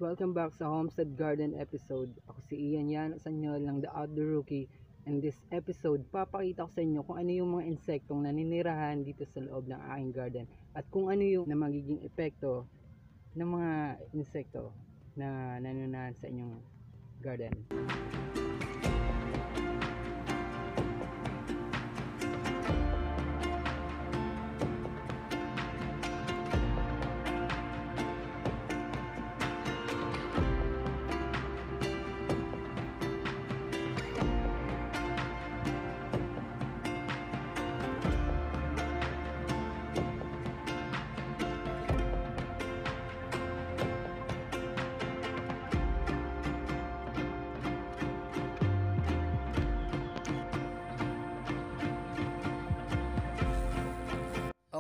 welcome back sa Homestead Garden episode. Ako si Ian yan, sa inyo lang The Outdoor Rookie. In this episode, papakita ko sa inyo kung ano yung mga insektong naninirahan dito sa loob ng aking garden at kung ano yung na magiging epekto ng mga insekto na nanunahan sa inyong garden.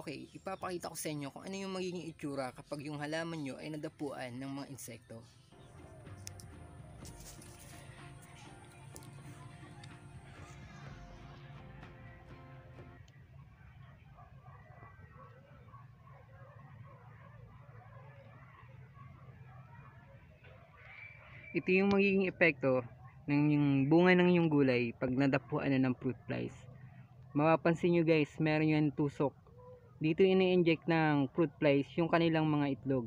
Okay, ipapakita ko sa inyo kung ano yung magiging itsura kapag yung halaman nyo ay nadapuan ng mga insekto. Ito yung magiging epekto ng yung bunga ng yung gulay pag nadapuan na ng fruit flies. Mapapansin nyo guys, meron yung tusok. Dito ini-inject ng fruit flies yung kanilang mga itlog.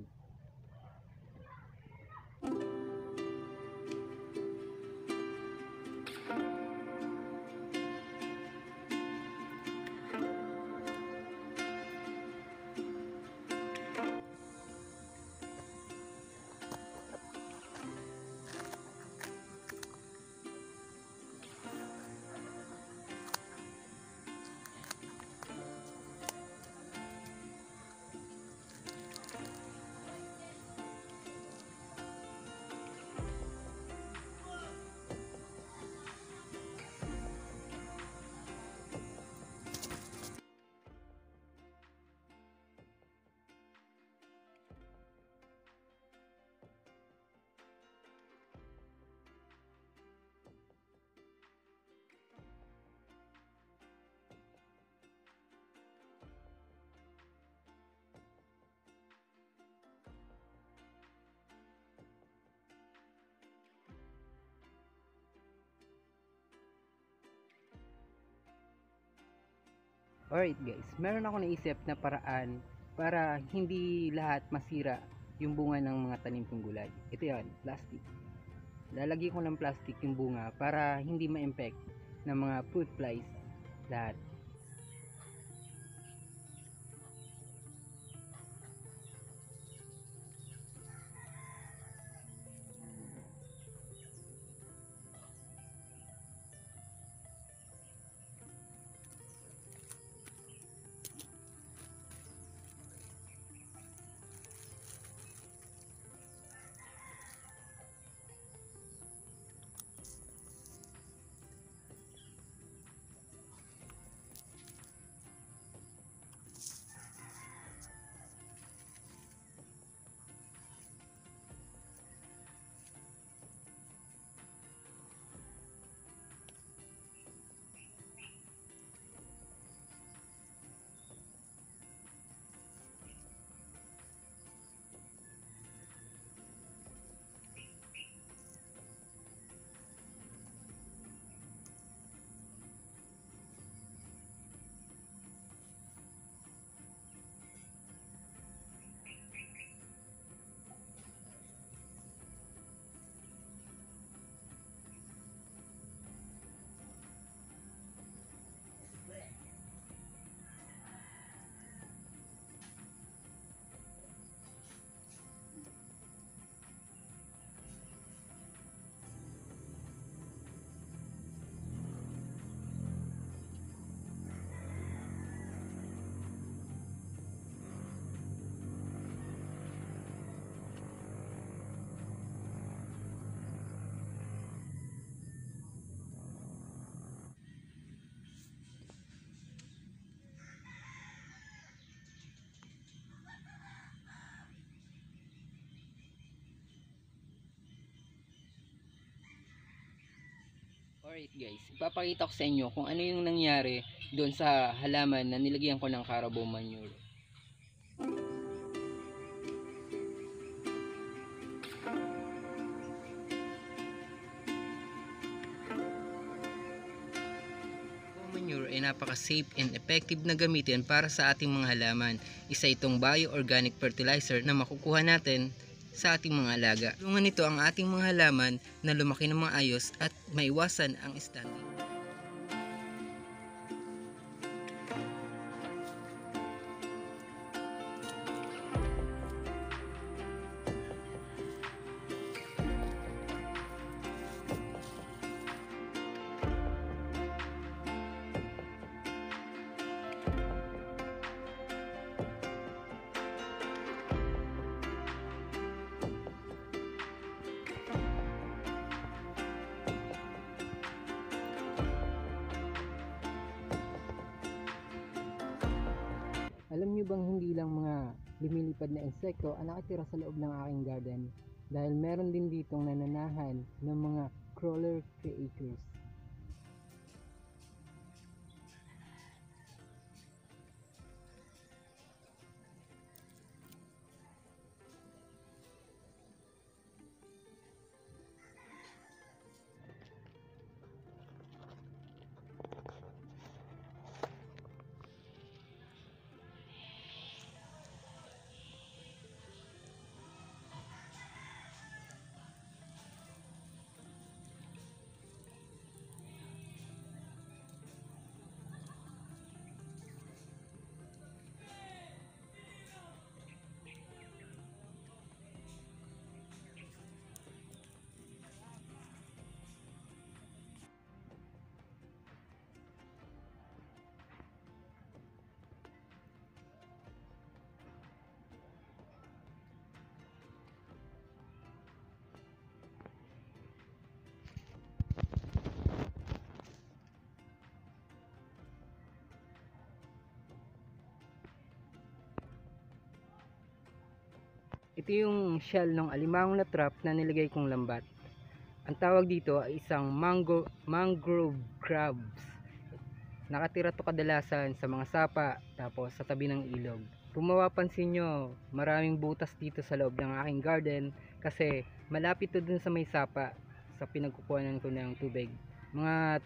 Alright guys, meron ako naisip na paraan para hindi lahat masira yung bunga ng mga tanim kong gulay. Ito yan, plastic. Lalagyan ko ng plastic yung bunga para hindi ma-infect ng mga fruit flies lahat. Alright guys, ipapakita ko sa inyo kung ano yung nangyari doon sa halaman na nilagyan ko ng carabao manure. ay napaka-safe and effective na gamitin para sa ating mga halaman. Isa itong bio-organic fertilizer na makukuha natin sa ating mga alaga. Tulungan nito ang ating mga halaman na lumaki ng maayos at maiwasan ang stunting. Alam nyo bang hindi lang mga lumilipad na insekto ang nakatira sa loob ng aking garden? Dahil meron din ditong nananahan ng mga crawler creatures. Ito yung shell ng alimango na trap na nilagay kong lambat. Ang tawag dito ay isang mangrove crabs. Nakatira to kadalasan sa mga sapa, tapos sa tabi ng ilog. Kung mapapansin nyo, maraming butas dito sa loob ng aking garden kasi malapit to dun sa may sapa sa pinagkukuhanan ko ng tubig. Mga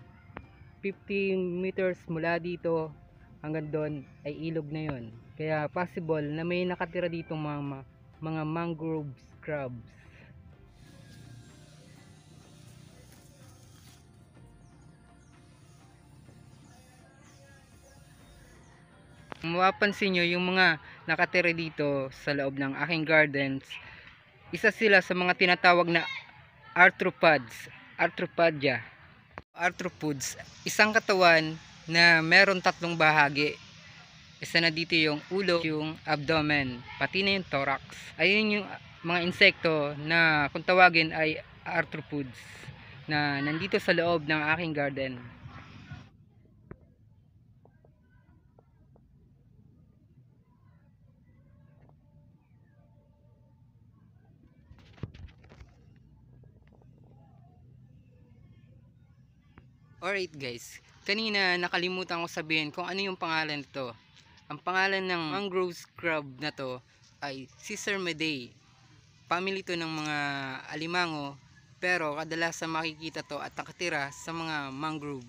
50 meters mula dito hanggang doon ay ilog na yon. Kaya possible na may nakatira dito mga mangrove crabs. Kung mapapansin nyo, yung mga nakatira dito sa loob ng aking gardens, isa sila sa mga tinatawag na arthropods. Arthropods, isang katawan na meron tatlong bahagi. Isa na dito yung ulo, yung abdomen, pati na yung thorax. Ayun yung mga insekto na kung tawagin ay arthropods na nandito sa loob ng aking garden. Alright guys, kanina nakalimutan ko sabihin kung ano yung pangalan nito. Ang pangalan ng mangrove crab na to ay Cicermidae. Family to ng mga alimango, pero kadalasan makikita to at nakatira sa mga mangrove.